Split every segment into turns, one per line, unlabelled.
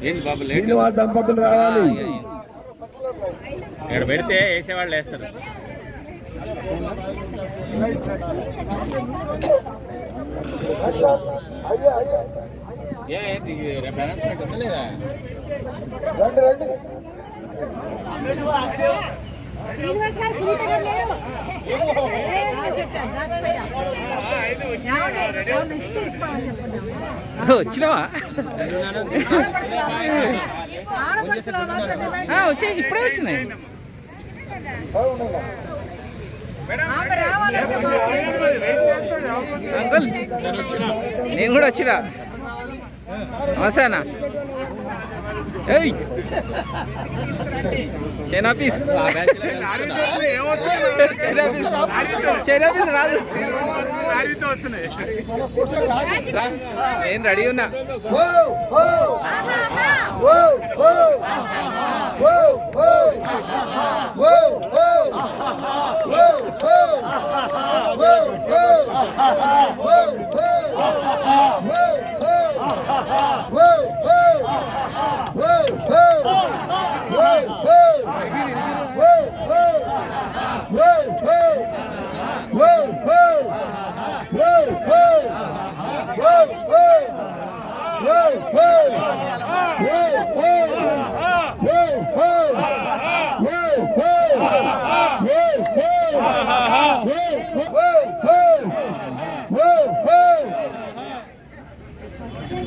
ఏంది బాబు
శ్రీనివాస్ దంపతులు రావాలి.
ఇక్కడ పెడితే వేసేవాళ్ళు వేస్తారు. రేపు అనౌన్స్మెంట్ ఉందా లేదా?
వచ్చినావా? వచ్చేసి ఇప్పుడే వచ్చినాయి. అంకుల్ నేను కూడా వచ్చినా. నమస్తేనా? ఏయ్ చైనా పీస్ రాదు. నేను రెడీ ఉన్నా.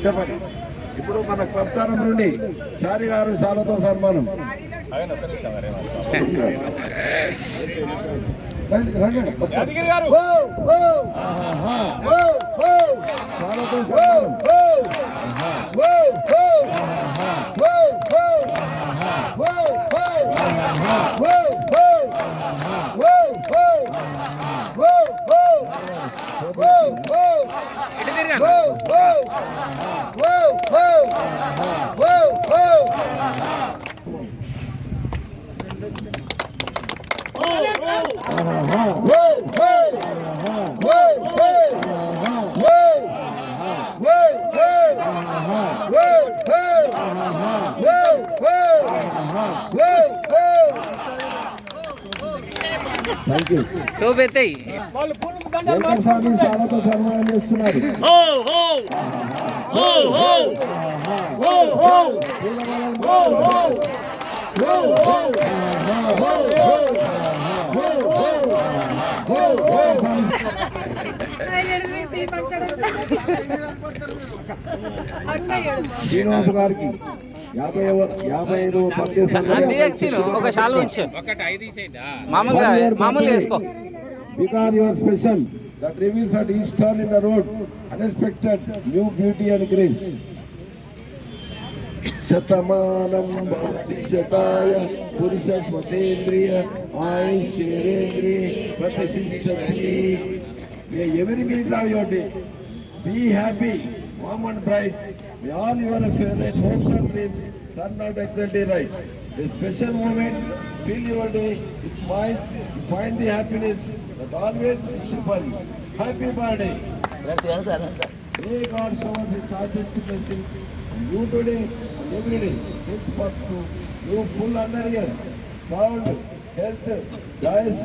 చెప్పండి. ఇప్పుడు మన క్లబ్తానం నుండి చారి గారు శాలతో సన్మానం. స్వామి శాలతో సన్మానం చేస్తున్నారు. శ్రీనివాస్ గారికి 55వ
ఒక శాలు మామూలుగా వేసుకో.
Because you are special, that reveals at each turn in the road unexpected new beauty and grace. Shatamanam Bhavati శతాయ పురుష స్వతేంద్రియ ఆయుష్యేంద్రియ ప్రతిష్ఠతి. May everything of your day be happy, warm and bright. May all your favorite hopes and dreams turn out exactly right. A special moment, feel your day, it smiles, you find the happiness that always wish for you. Happy birthday. May God shower His choicest blessings on you today and every day. Henceforth to you full under sound, health, joyous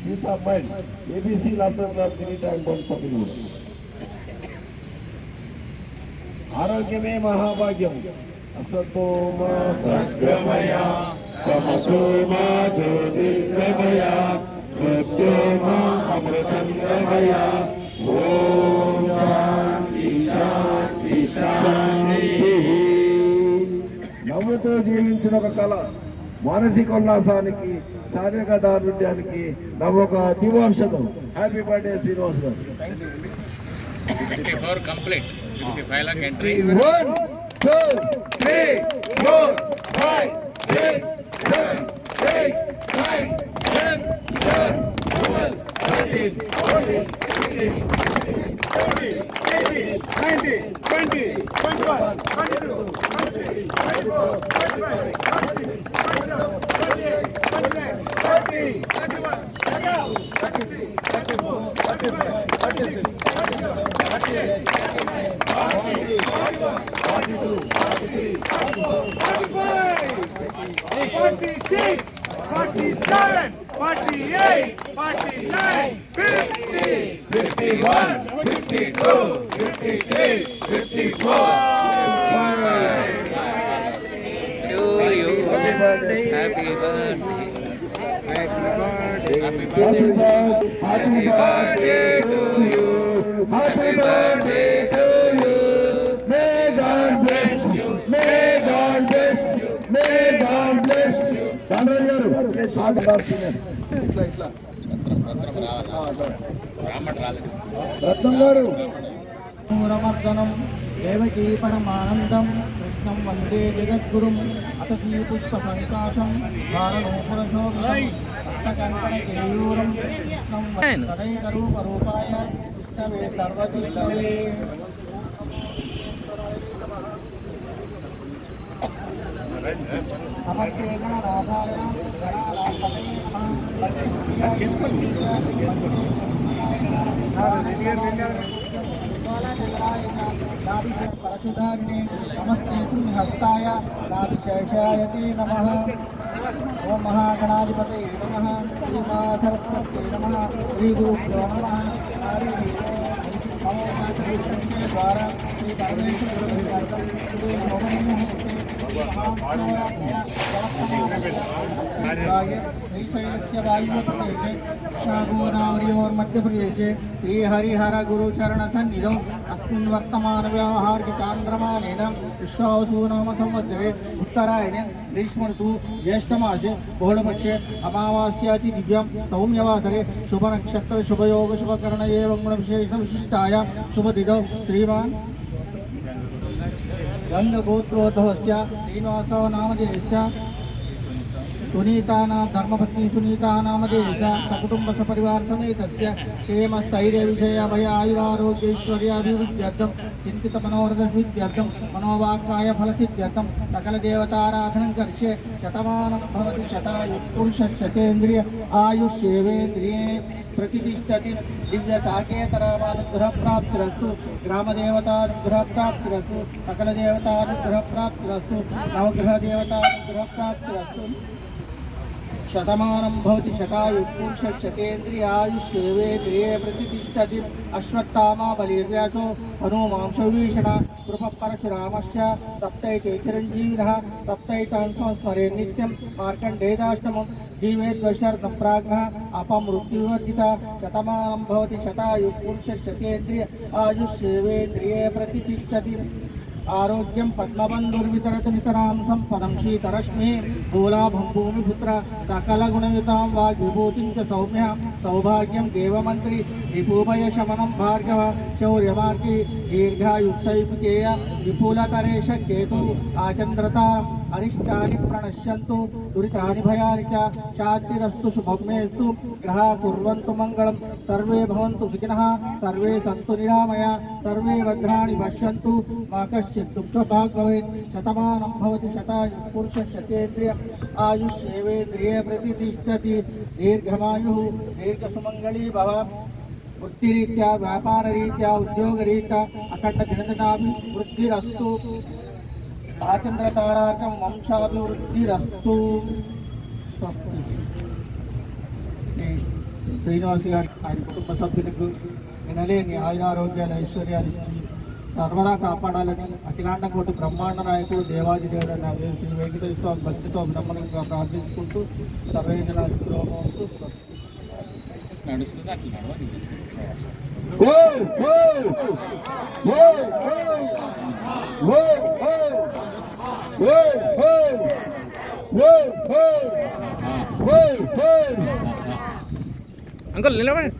peace of mind. ABC Laughter Club, anytime one shopping mall. ఆరోగ్యమే మహాభాగ్యం. అసతో మా సద్గమయ తమసో మా జ్యోతిర్గమయ మృత్యో మా అమృతంగమయ. ఓం శాంతి శాంతి శాంతి. నవ్వుతో జీవించిన ఒక కళ మానసిక ఉల్లాసానికి శారీరక దారుణ్యానికి నవ్వొక దివౌషధం. హ్యాపీ బర్త్డే శ్రీనివాస్ గారు.
54 complete. 55 lakh entry.
1 2 3 4 5 6 7 8 9 10 11 12 13 14 15 16 17 18 19 20 21 22 23 24 25 26 27 28 29 30 31 32 33 34 35 36 37 38 39 40
46, 47, 48, 49, 50, 51, 52, 53, 54.
Happy birthday.
Happy birthday to you. Happy birthday to you. May God bless you. May God bless you. May God bless you. Dandra garu ఇట్లా రత్నం గారు
మూరమర్దనం దేవకీ పరమానందం కృష్ణం వందే జగద్గురుం అతసీ పుష్ప సంకాశం వారణోపురశోభం రక్తకంకణకేయూరం కృష్ణం తదైకరూపరూపాయ విష్ణవే సర్వవిష్ణవే నమస్తే గణనాథాయ గణానాథపతయే परशुधारिणे नमस्ते हस्ताय नाभिशेषायते नमः ओम महागणाधिपतये नमः श्रीमाधरस्वत्यै नमः श्रीगुरुभ्यो नमः हरि ओम द्वारा श्री श्रीशैलस्य वायुव्यप्रदेशे गोदावरीयोर्मध्यप्रदेशे श्रीहरिहर गुरुचरणसन्निधौ अस्मिन् वर्तमानव्यावहारिक चान्द्रमानेन विश्वावसुनाम संवत्सरे उत्तरायणे ग्रीष्मऋतु ज्येष्ठमासे बहुलपक्षे अमावास्याति दिव्यं सौम्यवासरे शुभनक्षत्र शुभयोग शुभकर्ण एवं गुणविशेषविशिष्टाय शुभदिनौ श्रीमान् गङ्गगोत्रोद्भवस्य श्रीनिवासराव नामधेयस्य सुनीता नाम धर्मपत्नी सुनीता नामधेयस्य सकुटुम्ब सपरिवार समेतस्य क्षेम स्थैर्य विषय भय आयुरारोग्यैश्वर्याभिवृद्ध्यर्थं चिन्तित मनोरथसिद्ध्यर्थं मनोवाक्काय फलसिद्ध्यर्थं सकल देवताराधनं करिष्ये शतमानं भवति शतायुः पुरुषशतेन्द्रिय आयुष्येवेन्द्रिये प्रतिष्ठति दिव्य साकेतरामानुग्रह प्राप्तिरस्तु ग्रामदेवतानुग्रह प्राप्तिरस्तु सकल देवतानुग्रह प्राप्तिरस्तु नवग्रह देवतानुग्रह प्राप्तिरस्तु शतमानं भवति शतायुः पुरुषशतेन्द्रियायुष्येवेन्द्रिये प्रतिष्ठति अश्वत्थामा बलिर्व्यासो हनुमांशविभीषण कृपः परशुरामस्य सप्तैते चिरञ्जीविनः सप्तैतान् संस्मरे नित्यं मार्कण्डेयाष्टमं जीवेद्वशर्धं प्राज्ञः अपमृत्युवर्जिता शतमानं भवति शतायुः पुरुषशतेन्द्रिय आयुष्येवेन्द्रिये प्रतिष्ठति आरोग्यं पद्मबन्धुर्वितरतु नितरां सम्पदं शीतरश्मिः भूलाभं भूमिपुत्र सकलगुणयुतां वाग्विभूतिं च सौम्यः सौभाग्यं देवमन्त्री विभूभयशमनं भार्गव शौर्यमार्गी दीर्घायुस्सैपुकेय विपुलतरेश केतु आचन्द्रता अरिष्टानि प्रणश्यन्तु दुरितानि भयानि च शान्तिरस्तु शुभं मेस्तु ग्रहा कुर्वन्तु मङ्गलं सर्वे भवन्तु सुखिनः सर्वे सन्तु निरामया सर्वे भद्राणि पश्यन्तु मा कश्चित् दुःखभाग् भवेत् शतमानं भवति शतायुः पुरुषशतेन्द्रिय आयुष्येवेन्द्रिये प्रतिष्ठति दीर्घमायुः दीर्घसुमङ्गली भव वृत्तिरीत्या व्यापाररीत्या उद्योगरीत्या अखण्डदिनदिनाभिवृद्धिरस्तु आचन्द्रतारार्कं వంశాభివృద్ధిరస్తు శ్రీనివాస్ గారి ఆయన కుటుంబ సభ్యులకు వినలేని ఆయురారోగ్యాలు ఐశ్వర్యాలు ఇచ్చి సర్వదా కాపాడాలని అఖిలాండ కోటి బ్రహ్మాండ నాయకుడు దేవాది దేవుడు శ్రీ వెంకటేశ్వర స్వామి భక్తితో బ్రహ్మణంగా ప్రార్థించుకుంటూ సర్వేజన
నడుస్తుంది అట్లా నడవాలి.
అంకుల్ నిలబడండి.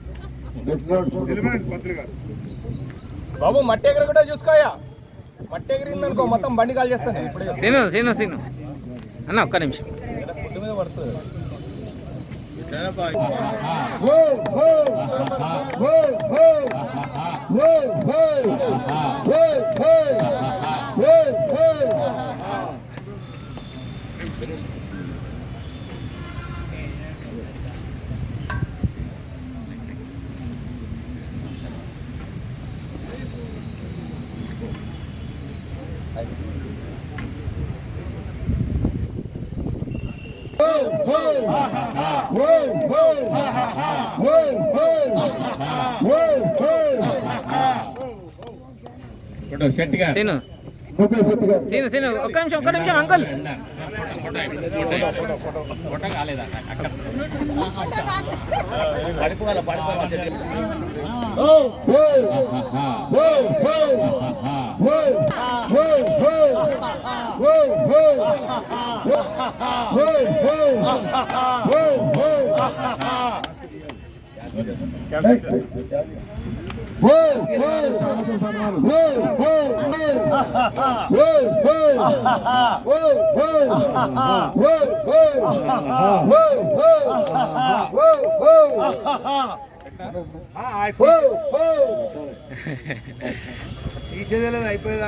బాబు మట్టి ఎగర కూడా చూసుకోయా, మట్టి ఎగిరిందనుకో మొత్తం బండి కాల్ చేస్తాను ఇప్పుడు.
సీను అన్న ఒక్క నిమిషం.
ఫుడ్ మీద పడుతుంది.
ఫోటో సెట్ గా
సీను సీను సీను ఒక్క నిమిషం అంకుల్
ఫోటో కాలేదా అక్కడ
నెక్స్ట్ సన్మానం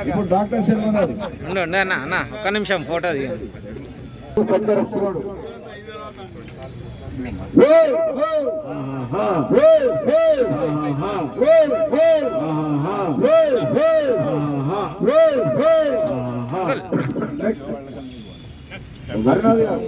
ఇప్పుడు డాక్టర్ శర్మ గారు
ఉండు అన్న ఒక్క నిమిషం ఫోటో దిగండి
సందర్శిస్తున్నాడు. హరినాథ్ గారు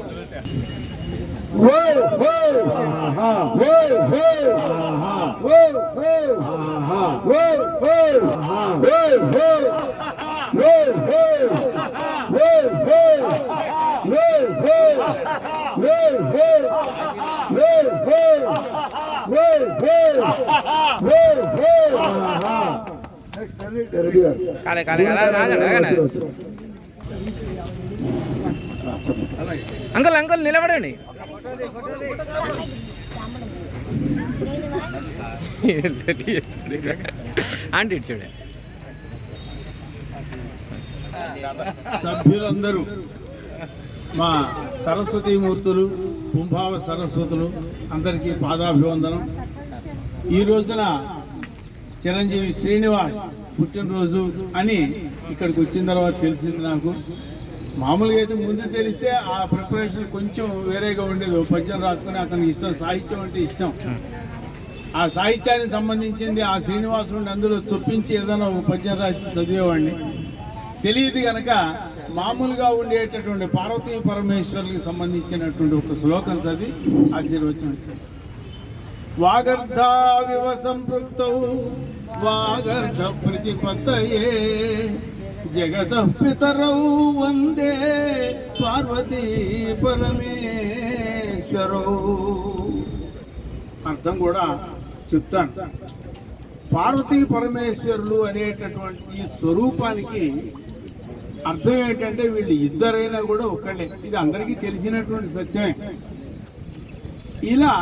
రెడ్డి గారు
కాలే అంకుల్ నిలబడండి ఆంటీ చూడండి
సభ్యులందరూ మా సరస్వతీమూర్తులు కుంభావ సరస్వతులు అందరికీ పాదాభివందనం. ఈ రోజున చిరంజీవి శ్రీనివాస్ పుట్టినరోజు అని ఇక్కడికి వచ్చిన తర్వాత తెలిసింది నాకు. మామూలుగా అయితే ముందు తెలిస్తే ఆ ప్రిపరేషన్ కొంచెం వేరేగా ఉండేది. పద్యం రాసుకుని అతనికి ఇష్టం, సాహిత్యం అంటే ఇష్టం. ఆ సాహిత్యానికి సంబంధించింది ఆ శ్రీనివాసుడిని అందులో చొప్పించి ఏదైనా ఒక పద్యం రాసి చదివేవాడిని. తెలియదు కనుక మామూలుగా ఉండేటటువంటి పార్వతీ పరమేశ్వరులకు సంబంధించినటువంటి ఒక శ్లోకం చదివి ఆశీర్వచనం చేశారు. వాగర్ధావివ సంపృక్తౌ వాగర్ధ ప్రతిపత్తయే జగతః పితరౌ వందే పార్వతీ పరమేశ్వరౌ. అర్థం కూడా చెప్తాను. పార్వతీ పరమేశ్వరులు అనేటటువంటి ఈ స్వరూపానికి అర్థం ఏంటంటే వీళ్ళు ఇద్దరైనా కూడా ఒకళ్ళే. ఇది అందరికీ తెలిసినటువంటి సత్యమే. ఇలా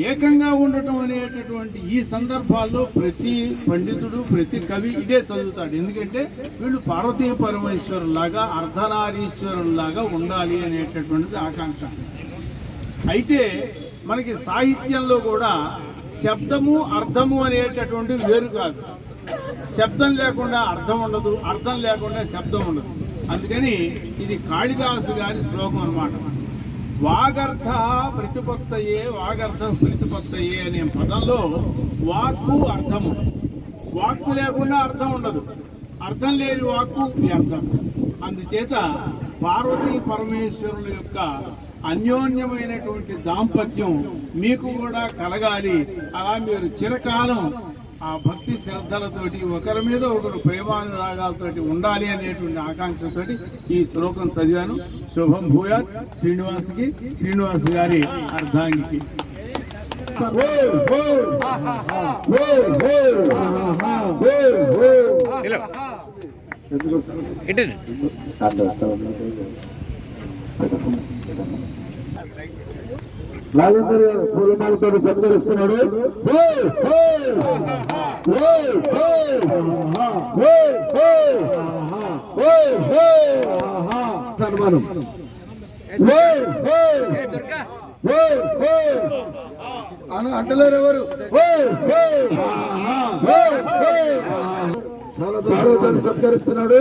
ఏకంగా ఉండటం అనేటటువంటి ఈ సందర్భాల్లో ప్రతి పండితుడు, ప్రతి కవి ఇదే చదువుతాడు. ఎందుకంటే వీళ్ళు పార్వతీ పరమేశ్వరులాగా అర్ధనారీశ్వరులాగా ఉండాలి అనేటటువంటిది ఆకాంక్ష. అయితే మనకి సాహిత్యంలో కూడా శబ్దము అర్థము అనేటటువంటివి వేరు కాదు. శబ్దం లేకుండా అర్థం ఉండదు, అర్థం లేకుండా శబ్దం ఉండదు. అందుకని ఇది కాళిదాసు గారి శ్లోకం అన్నమాట. వాగర్థ ప్రతిపత్తయే వాగర్థం ప్రతిపత్తయే అనే పదంలో వాక్కు అర్థము. వాక్కు లేకుండా అర్థం ఉండదు, అర్థం లేని వాక్కు వ్యర్థం. అందుచేత పార్వతీ పరమేశ్వరుల యొక్క అన్యోన్యమైనటువంటి దాంపత్యం మీకు కూడా కలగాలి. అలా మీరు చిరకాలం ఆ భక్తి శ్రద్ధలతోటి ఒకరి మీద ఒకరు ప్రేమానురాగాలతోటి ఉండాలి అనేటువంటి ఆకాంక్షతోటి ఈ శ్లోకం చదివాను. శుభం భూయాత్ శ్రీనివాస్ గారి అర్ధాంగికి.
రాజేందర్ గారు పూలమాలతో సత్కరిస్తున్నాడు. సన్మానం అంటలేరు ఎవరు. సత్కరిస్తున్నాడు.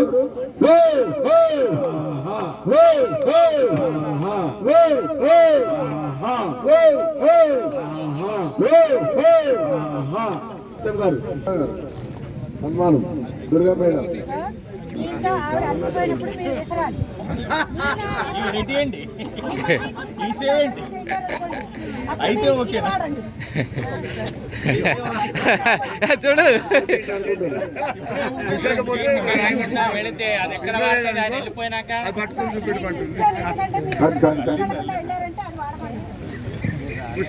సన్మానం దుర్గా మేడం.
ఇంట్లో ఆవిడ అలసిపోయినప్పుడు మీరు విసరాలి.
రెడ్డి అండి తీసేయండి అయితే ఓకేనా
చూడు
వెళితే అది ఎక్కడ వాడుతుంది అని వెళ్ళిపోయినాక
వెళ్ళారంటే అది వాడకూడదు.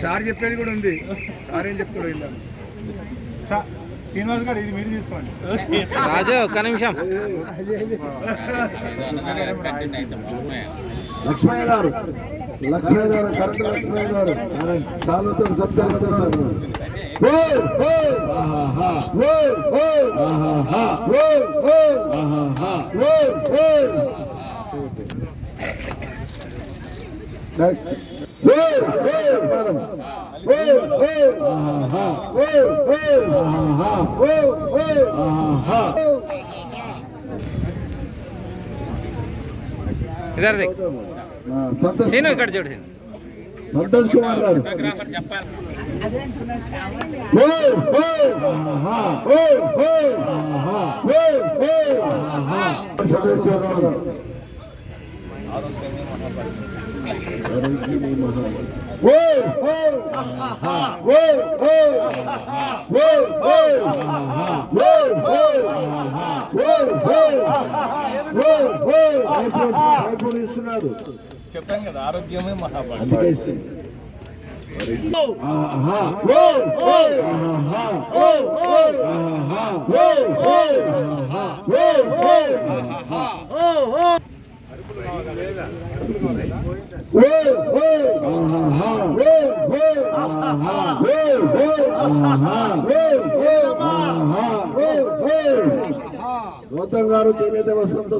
సార్ చెప్పేది కూడా ఉంది. సార్ ఏం చెప్తాడు ఇలా
శ్రీనివాస్ గారు ఇది మీరు తీసుకోండి.
రాజు ఒక్క నిమిషం.
లక్ష్మయ్య గారు కరెక్ట్ లక్ష్మయ్య గారు కాలుతో సత్యాలు సార్ నెక్స్ట్
ఇద్దరిది సీను ఇక్కడ చూడు సీను.
సంతోష్ కుమార్ గారు
చెప్పాలి.
చంద్రశేఖరరావు గారు ఇస్తున్నారు.
చెప్పాను కదా ఆరోగ్యమే మహాభాగ్యం.
అందుకే గౌతమ్ గారు చేనేత వస్త్రంతో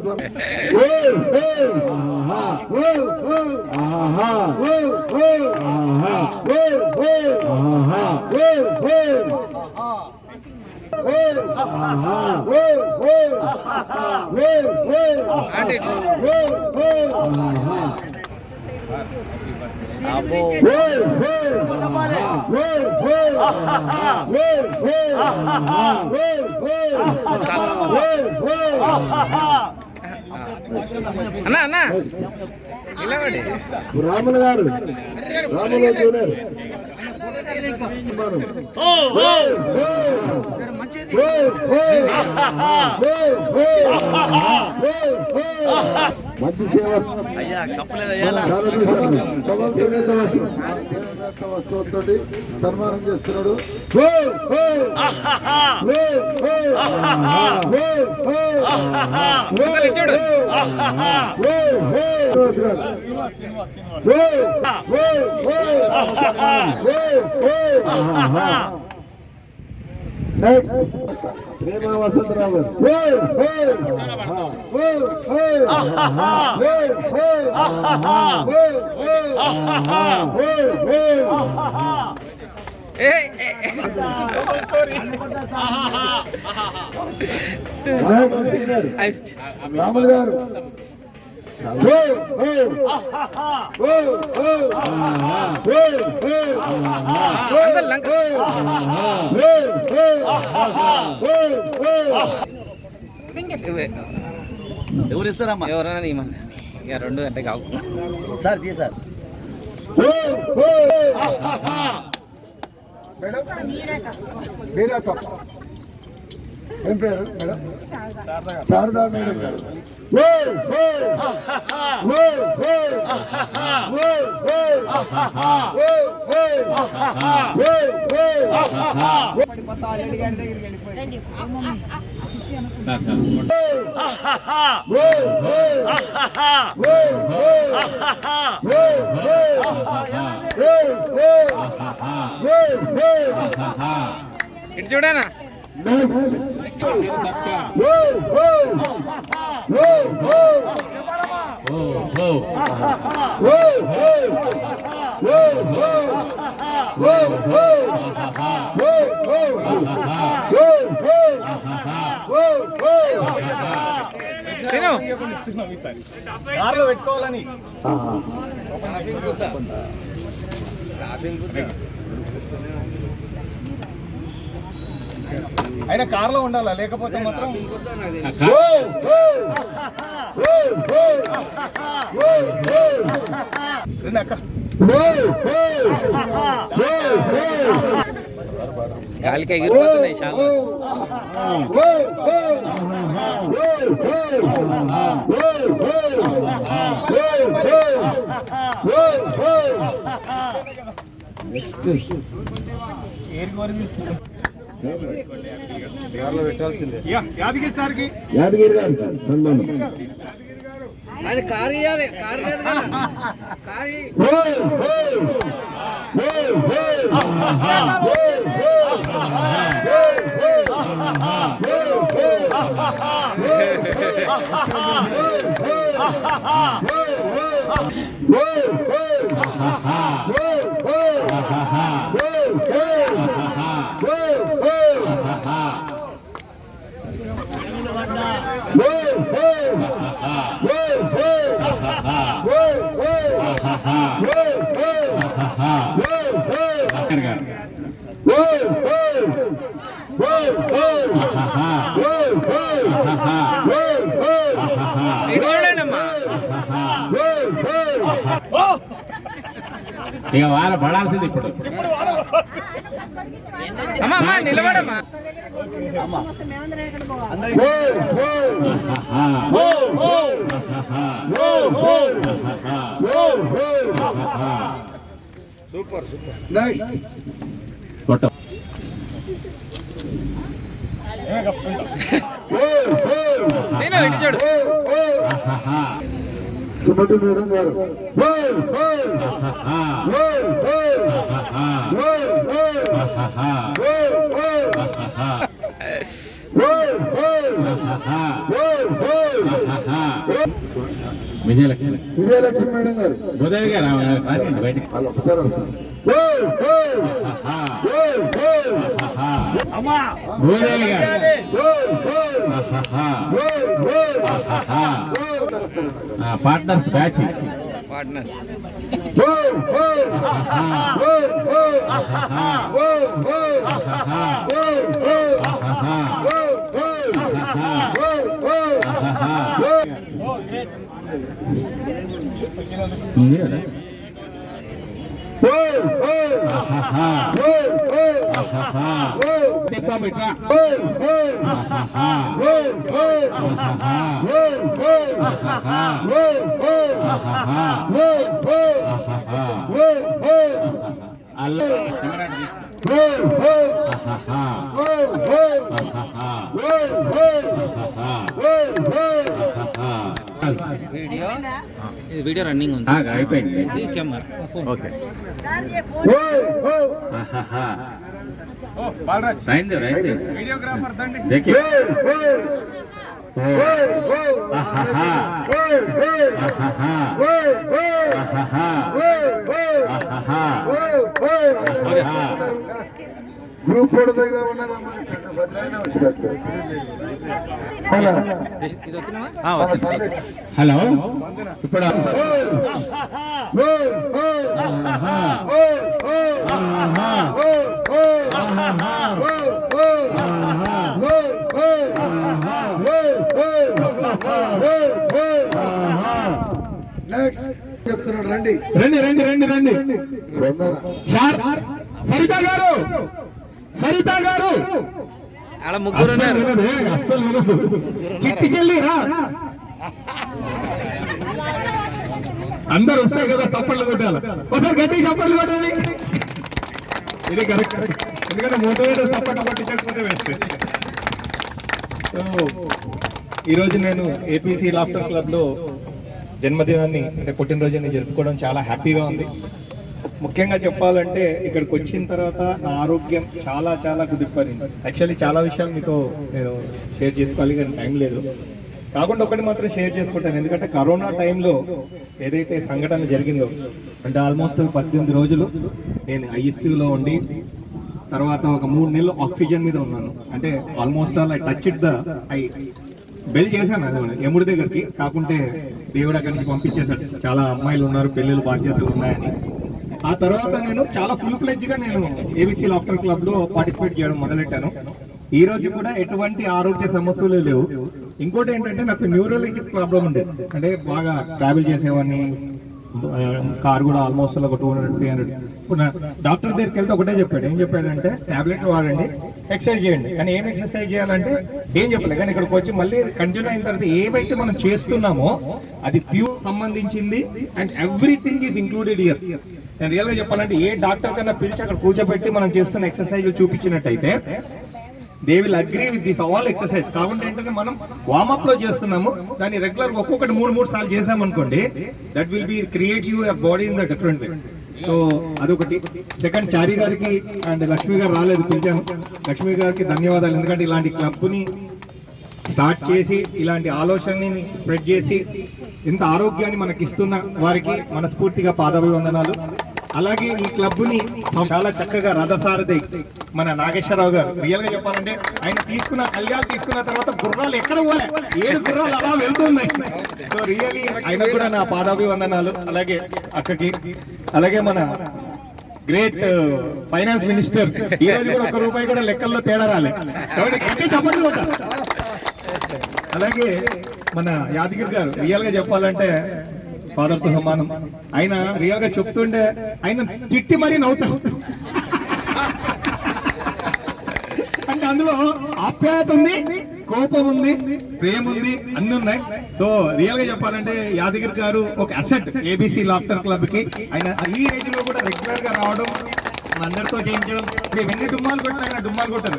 అన్నా అన్నా నిలబడి
రాములు గారు రాములు జూనియర్ మంచి సేవ చేనేత వస్తువులతో సన్మానం చేస్తున్నాడు. నెక్స్ట్ ప్రేమ వసంతరావు గారు రాములు గారు
ఎవరు ఇస్తారమ్మా? ఎవరైనా తీయమన్నా ఇక 2 గంటలు కావు
సార్ తీసారు
ఏం పేరు మేడం? శారదా మేడం గారు.
ఇటు చూడనా
కార్లో పెట్టుకోవాలని అయినా కార్లో ఉండాలా లేకపోతే మాత్రం రండి అక్క.
గాలికి ఎగిరిపోతున్నాయి చాలా.
పెట్టాల్సిందే
యాదగిరి సార్కి
యాదగిరి గారు సన్మానం.
ఆయన కారు ఇవ్వాలి, కారు లేదు కదా కారు.
ఇక వార పడాల్సింది ఇప్పుడు.
అమ్మా నిలబడమ్మా.
మేమందరం ఎక్కడ పోవాలి?
Super super. నెక్స్ట్
ఇటు చూడు.
సుమతి మేడం గారు.
విజయలక్ష్మి
విజయలక్ష్మి మేడం గారు.
ఉదయ్ గారు రాండి బయటికి.
వాళ్ళు ఒకసారి వస్తారు.
భూదేవి గారు partners batch.
Partners video running ఉంది.
అయిపోయింది.
కెమెరా
ఓకే
బాలరాజ్
రైంది రైంది
వీడియోగ్రాఫర్ దండి.
देखिए
గ్రూప్ ఫోటో దగ్గర ఉన్నారమ్మా. భద్రాయన వచ్చినట్టు.
హలో ఇప్పుడు
నెక్స్ట్ చెప్తున్నాడు. రండి
రండి రండి రండి రండి.
స్పందన.
సరిత గారు సరిత గారు
అలా ముగ్గురు ఉన్నారు.
అస్సలు వినదు. చిట్టి చెల్లి రా. అందరు వస్తాయి కదా చప్పట్లు కొట్టాలి. ఒకసారి గట్టి చప్పట్లు కొట్టాలి. ఇది కరెక్ట్. ఎందుకంటే మోటివేటర్ చప్పట్లు కొట్టించకపోతే వేస్తే.
ఈరోజు నేను ఏపీసీ లాఫ్టర్ క్లబ్లో జన్మదినాన్ని అంటే పుట్టినరోజుని జరుపుకోవడం చాలా హ్యాపీగా ఉంది. ముఖ్యంగా చెప్పాలంటే ఇక్కడికి వచ్చిన తర్వాత నా ఆరోగ్యం చాలా చాలా కుదిరిపోయింది. యాక్చువల్లీ చాలా విషయాలు మీతో నేను షేర్ చేసుకోవాలి కానీ టైం లేదు. కాకుండా ఒకటి మాత్రం షేర్ చేసుకుంటాను. ఎందుకంటే కరోనా టైంలో ఏదైతే సంఘటన జరిగిందో అంటే ఆల్మోస్ట్ 18 రోజులు నేను ఐసీయూలో ఉండి తర్వాత ఒక 3 నెలలు ఆక్సిజన్ మీద ఉన్నాను. అంటే almost all I touch it the I bell చేశాను అది యముడి దగ్గరికి. కాకుంటే దేవుడు అక్కడి నుంచి పంపించేశాడు. చాలా అమ్మాయిలు ఉన్నారు, పెళ్ళిళ్ళు బాధ్యతలు ఉన్నాయని. ఆ తర్వాత నేను చాలా ఫుల్ ఫ్లెడ్జ్గా నేను ఏబీసీ లాఫ్టర్ క్లబ్లో పార్టిసిపేట్ చేయడం మొదలెట్టాను. ఈ రోజు కూడా ఎటువంటి ఆరోగ్య సమస్యలు లేవు. ఇంకోటి ఏంటంటే నాకు న్యూరాలజీ ప్రాబ్లం ఉండేది. అంటే బాగా ట్రావెల్ చేసేవాడిని, కార్ కూడా ఆల్మోస్ట్ ఒక 200-300. ఇప్పుడు డాక్టర్ దగ్గరికి వెళ్తే ఒకటే చెప్పాడు, ఏం చెప్పాడంటే టాబ్లెట్ వాడండి, ఎక్సర్సైజ్ చేయండి. కానీ ఏం ఎక్సర్సైజ్ చేయాలంటే ఏం చెప్పలేదు. కానీ ఇక్కడికి వచ్చి మళ్ళీ కంటిన్యూ అయిన తర్వాత ఏవైతే మనం చేస్తున్నామో అది ప్యూర్ సంబంధించింది and everything is included year. నేను రియల్గా చెప్పాలంటే ఏ డాక్టర్ కన్నా పిలిచి అక్కడ కూర్చోబెట్టి మనం చేస్తున్న ఎక్సర్సైజ్ చూపించినట్టయితే they will agree with this all exercise. కాబట్టి ఏంటంటే మనం వార్మప్ లో చేస్తున్నాము, దాన్ని రెగ్యులర్ ఒక్కొక్కటి 3 సార్లు చేసామనుకోండి, that will be create you a body in the different way. So అదొకటి. సెకండ్, చారి గారికి అండ్ లక్ష్మి గారు రాలేదు, పిలిచాను. లక్ష్మి గారికి ధన్యవాదాలు, ఎందుకంటే ఇలాంటి క్లబ్ని స్టార్ట్ చేసి ఇలాంటి ఆలోచనని స్ప్రెడ్ చేసి ఇంత ఆరోగ్యాన్ని మనకి ఇస్తున్న వారికి మనస్ఫూర్తిగా పాదాభివందనాలు. అలాగే ఈ క్లబ్ని చాలా చక్కగా రథసారథి మన నాగేశ్వరరావు గారు, రియల్ గా చెప్పాలంటే ఆయన కళ్యాణ్ తీసుకున్న తర్వాత గుర్రాలు ఎక్కడ పోలే, 7 గుర్రాలు అలా వెళ్తున్నాయి. సో రియల్లీ ఆయన కూడా నా పాదాభివందనాలు. అలాగే అక్కకి, అలాగే మన గ్రేట్ ఫైనాన్స్ మినిస్టర్, ఈ రోజు కూడా 1 రూపాయి కూడా లెక్కల్లో తేడా రాలే, కాబట్టి గట్టి చెప్పండి కూడా. అలాగే మన యాదగిరి గారు, రియల్ గా చెప్పాలంటే ఫాదర్ తో సమానం. ఆయన రియల్ గా చెప్తుండే ఆయన తిట్టి మరీ నవ్వుతాం, అంటే అందులో ఆప్యాయత ఉంది, కోపం ఉంది, ప్రేమ ఉంది, అన్ని ఉన్నాయి. సో రియల్ గా చెప్పాలంటే యాదగిరి గారు ఒక అసెట్ ఏబీసీ లాఫ్టర్ క్లబ్ కి. ఆయన ఈ ఏజ్ లో కూడా రెగ్యులర్ గా రావడం, అందరితో చేయించడం. మేము ఎన్ని డుమ్మాలు కొట్టినా ఆయన డుమ్మాలు కొట్టారు.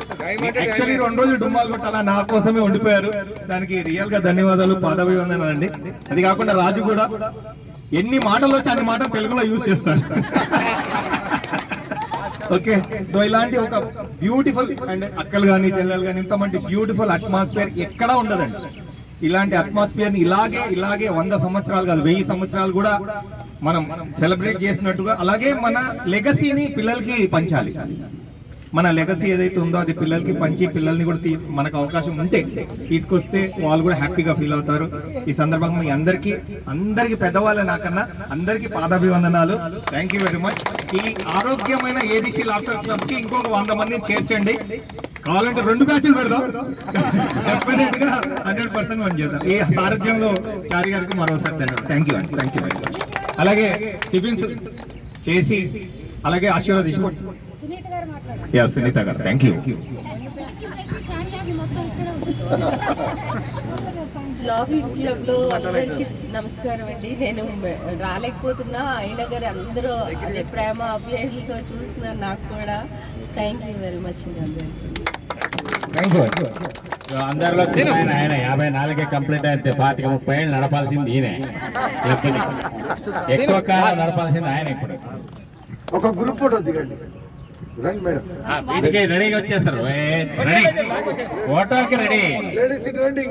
యాక్చువల్లీ 2 రోజులు డుమ్మాలు కొట్టాలా, నా కోసమే ఉండిపోయారు. దానికి రియల్ గా ధన్యవాదాలు, పాదాభివందనాలండి. అది కాకుండా రాజు కూడా ఎన్ని మాటలు వచ్చి అన్ని మాటలు తెలుగులో యూజ్ చేస్తారు. ఓకే, సో ఇలాంటి ఒక బ్యూటిఫుల్ అండ్ అక్కలు కానీ చెల్లెలు కానీ ఇంతమంది బ్యూటిఫుల్ అట్మాస్ఫియర్ ఎక్కడా ఉండదండి. ఇలాంటి అట్మాస్ఫియర్ ని ఇలాగే 100 సంవత్సరాలు కాదు, 1000 సంవత్సరాలు కూడా మనం సెలబ్రేట్ చేసినట్టుగా అలాగే మన లెగసీని పిల్లలకి పంచాలి. మన లెగసీ ఏదైతే ఉందో అది పిల్లలకి పంచి, పిల్లల్ని కూడా మనకు అవకాశం ఉంటే తీసుకొస్తే వాళ్ళు కూడా హ్యాపీగా ఫీల్ అవుతారు. ఈ సందర్భంగా మీ అందరికీ పెద్దవాళ్ళ నాకన్నా అందరికీ పాదాభివందనాలు. Thank you very much. ఈ ఆరోగ్యమైన ఏబీసీ లాఫ్టర్ క్లబ్ కి ఇంకొక 100 మందిని చేర్చండి. కావాలంటే 2 బ్యాచ్లు పెడదాం, డెఫినెట్ గా 100% మనం చేద్దాం. ఈ ఆరోగ్యంలో చారి గారికి మరోసారి థ్యాంక్ యూ వెరీ మచ్. అలాగే టిఫిన్స్ చేసి అలాగే ఆశీర్వాదించుకోండి. సునీత గారు థ్యాంక్ యూ.
లాబీ క్లబ్ లో అందరికి నమస్కారం అండి. నేను రాలేకపోతున్నా, అయినా గారు అందరూ అదే ప్రేమ అభ్యర్థులతో చూస్తున్నారు. నాకు కూడా థ్యాంక్ యూ వెరీ మచ్ అండి.
అందరిలో ఆయన 54 కంప్లీట్ అయితే 25-30 ఏళ్ళు నడపాల్సింది ఈయనే, ఎక్కువ కాలం నడపాల్సింది ఆయన. ఇప్పుడు
ఒక గ్రూప్ ఫోటో దిగండి, రండి మేడం.
వీటికి రెడీగా వచ్చేస్తారు, రెడీ ఫోటోకి రెడీ.
లేడీస్ రండి,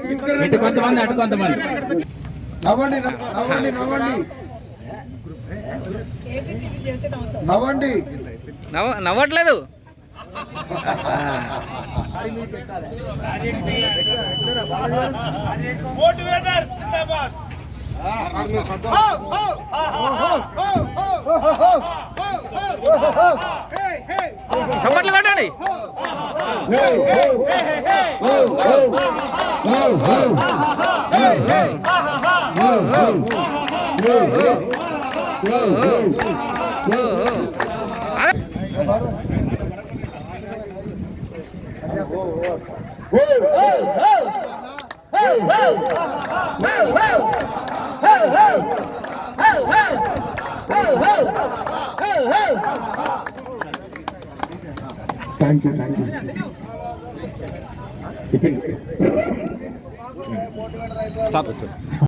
ఇటు కొంతమంది అటు కొంతమంది.
నవ్వండి నవ్వండి నవ్వండి నవ్వండి.
నవ్వట్లేదు. చప్పట్లు కొట్టండి.
Thank you.
స్టాప్.